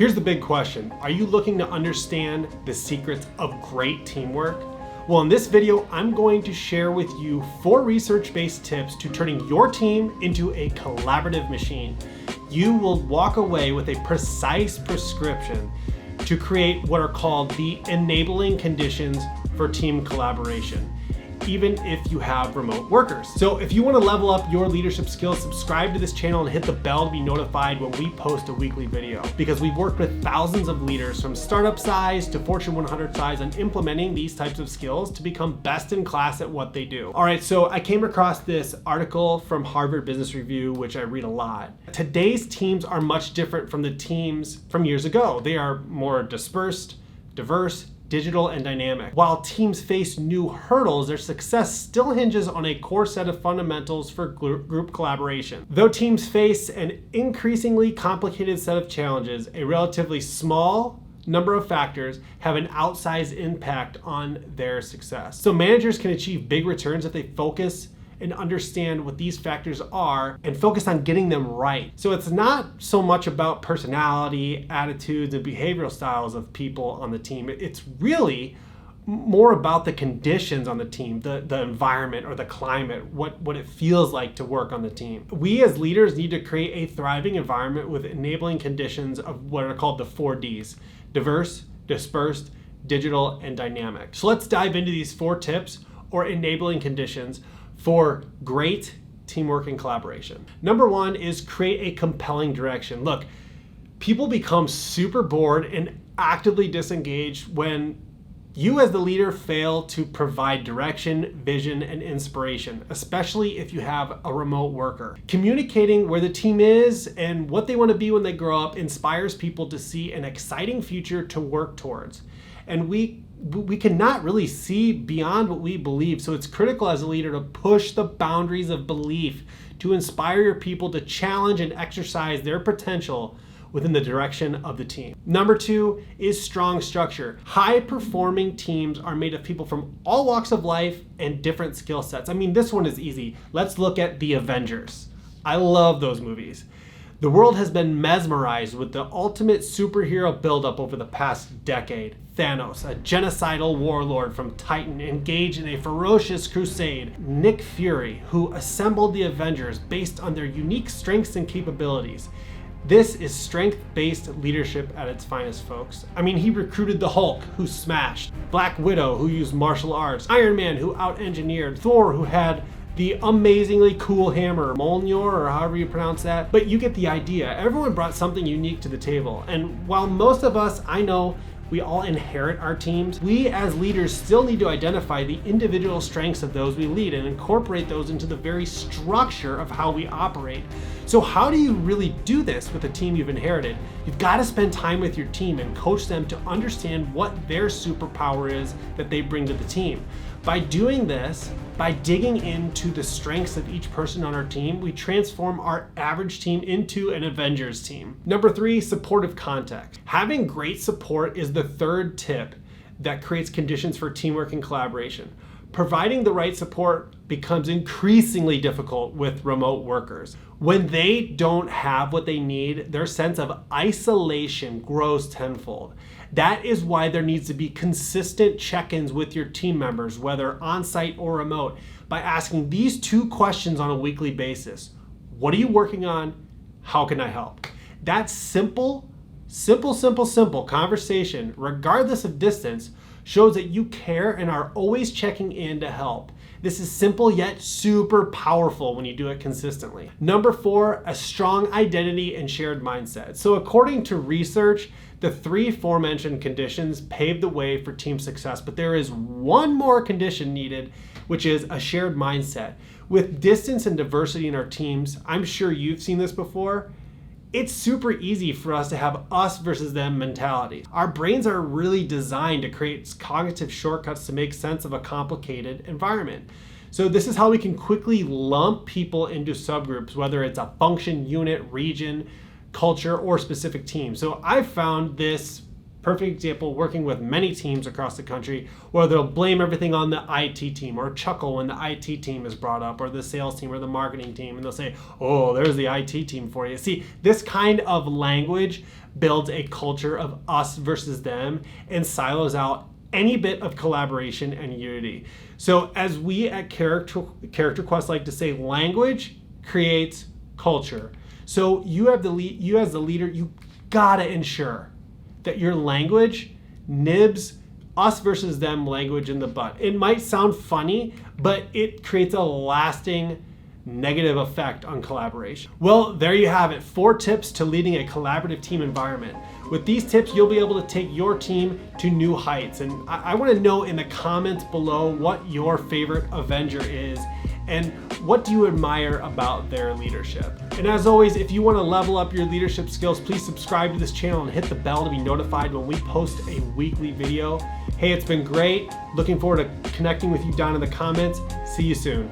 Here's the big question. Are you looking to understand the secrets of great teamwork? Well, in this video, I'm going to share with you 4 research-based tips to turning your team into a collaborative machine. You will walk away with a precise prescription to create what are called the enabling conditions for team collaboration, even if you have remote workers. So if you want to level up your leadership skills, subscribe to this channel and hit the bell to be notified when we post a weekly video, because we've worked with thousands of leaders from startup size to Fortune 100 size on implementing these types of skills to become best in class at what they do. All right, so I came across this article from Harvard Business Review, which I read a lot. Today's teams are much different from the teams from years ago. They are more dispersed, diverse, digital, and dynamic. While teams face new hurdles, their success still hinges on a core set of fundamentals for group collaboration. Though teams face an increasingly complicated set of challenges, a relatively small number of factors have an outsized impact on their success. So managers can achieve big returns if they focus and understand what these factors are and focus on getting them right. So it's not so much about personality, attitudes, and behavioral styles of people on the team. It's really more about the conditions on the team, the environment or the climate, what it feels like to work on the team. We as leaders need to create a thriving environment with enabling conditions of what are called the 4 Ds: diverse, dispersed, digital, and dynamic. So let's dive into these 4 tips or enabling conditions for great teamwork and collaboration. Number 1 is create a compelling direction. Look, people become super bored and actively disengaged when you as the leader fail to provide direction, vision, and inspiration, especially if you have a remote worker. Communicating where the team is and what they want to be when they grow up inspires people to see an exciting future to work towards. And we cannot really see beyond what we believe. So it's critical as a leader to push the boundaries of belief, to inspire your people to challenge and exercise their potential within the direction of the team. Number 2 is strong structure. High-performing teams are made of people from all walks of life and different skill sets. I mean, this one is easy. Let's look at the Avengers. I love those movies. The world has been mesmerized with the ultimate superhero buildup over the past decade. Thanos, a genocidal warlord from Titan, engaged in a ferocious crusade. Nick Fury, who assembled the Avengers based on their unique strengths and capabilities. This is strength-based leadership at its finest, folks. I mean, he recruited the Hulk, who smashed, Black Widow, who used martial arts, Iron Man, who out-engineered, Thor, who had the amazingly cool hammer, Mjolnir, or however you pronounce that. But you get the idea. Everyone brought something unique to the table. And while most of us, I know, we all inherit our teams, we as leaders still need to identify the individual strengths of those we lead and incorporate those into the very structure of how we operate. So how do you really do this with the team you've inherited? You've got to spend time with your team and coach them to understand what their superpower is that they bring to the team. By doing this, by digging into the strengths of each person on our team, we transform our average team into an Avengers team. Number 3, supportive context. Having great support is the 3rd tip that creates conditions for teamwork and collaboration. Providing the right support becomes increasingly difficult with remote workers. When they don't have what they need, their sense of isolation grows tenfold. That is why there needs to be consistent check-ins with your team members, whether on-site or remote, by asking these 2 questions on a weekly basis. What are you working on? How can I help? That simple conversation, regardless of distance, shows that you care and are always checking in to help. This is simple yet super powerful when you do it consistently. Number 4, a strong identity and shared mindset. So according to research, the 3 aforementioned conditions pave the way for team success, but there is one more condition needed, which is a shared mindset. With distance and diversity in our teams, I'm sure you've seen this before, it's super easy for us to have us versus them mentality. Our brains are really designed to create cognitive shortcuts to make sense of a complicated environment. So this is how we can quickly lump people into subgroups, whether it's a function, unit, region, culture, or specific team. So I've found this Perfect example, working with many teams across the country, where they'll blame everything on the IT team or chuckle when the IT team is brought up, or the sales team or the marketing team, and they'll say, oh, there's the IT team for you. See, this kind of language builds a culture of us versus them and silos out any bit of collaboration and unity. So as we at Character Quest like to say, language creates culture. So you as the leader, you gotta ensure that your language nibs us versus them language in the butt. It might sound funny, but it creates a lasting negative effect on collaboration. Well, there you have it, 4 tips to leading a collaborative team environment. With these tips, you'll be able to take your team to new heights. And I want to know in the comments below what your favorite Avenger is and what do you admire about their leadership. And as always, if you want to level up your leadership skills, please subscribe to this channel and hit the bell to be notified when we post a weekly video. Hey, it's been great. Looking forward to connecting with you down in the comments. See you soon.